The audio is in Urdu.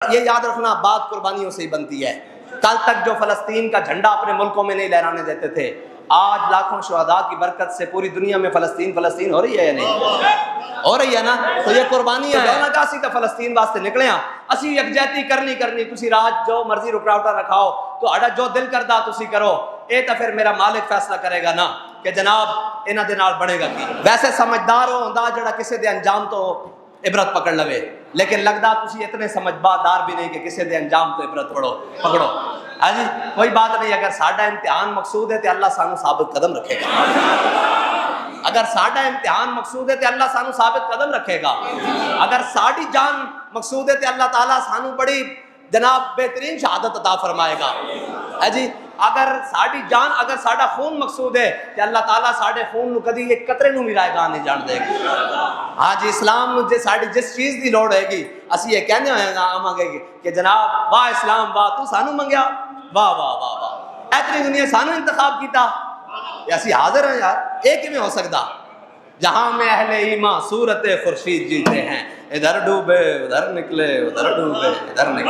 یہ یاد رکھنا، بات قربانیوں سے ہی بنتی ہے۔ کل تک جو فلسطین کا جھنڈا اپنے ملکوں میں نہیں لہرانے دیتے تھے، آج لاکھوں شہداء کی برکت سے پوری دنیا میں فلسطین ہو رہی ہے یا نہیں؟ ہو رہی ہے نا؟ تو یہ قربانیاں ہیں نا کہ اسی تو فلسطین واسطے نکلے ہاں، اسی یکجہتی کرنی تسی رات جو مرضی رکاوٹا رکھاؤ، تو اڑا جو دل کردا تسی کرو، اے تو پھر میرا مالک فیصلہ کرے گا نا کہ جناب انہاں دے نال بنے گا کی۔ ویسے سمجھدار ہو ہوندا جڑا کسے دے انجام تو عبرت پکڑ لوے، لیکن لگدا تسی اتنے سمجھدار بھی نہیں کہ کسے دے انجام تو عبرت پکڑو۔ ہاں جی، کوئی بات نہیں، اگر ساڈا امتحان مقصود ہے تو اللہ سانو ثابت قدم رکھے گا۔ اگر ساڈا امتحان مقصود ہے تو اللہ سانو ثابت قدم رکھے گا۔ اگر ساڈی جان مقصود ہے تو اللہ تعالیٰ سانو بڑی جناب بہترین شہادت عطا فرمائے گا۔ ہے جی، اگر ساڈی جان، اگر ساڈا خون مقصود ہے تو اللہ تعالیٰ ساڈے خون نو کدی ایک قطرے نو بھی رائے گاہ نہیں جان دے گا۔ ہاں جی، اسلام نو ساڈی جس چیز دی لوڑ ہے گی، اسی یہ کہنے ہوئے گا آواں گے کہ جناب واہ اسلام واہ، تو سانو منگیا، واہ واہ واہ واہ، اتنی دنیا سانو انتخاب کیتا، اسی حاضر ہیں یار، ایک ہی میں ہو سکتا۔ جہاں میں اہل ایمان صورت خورشید جیتے ہیں، ادھر ڈوبے ادھر نکلے، ادھر ڈوبے ادھر نکلے۔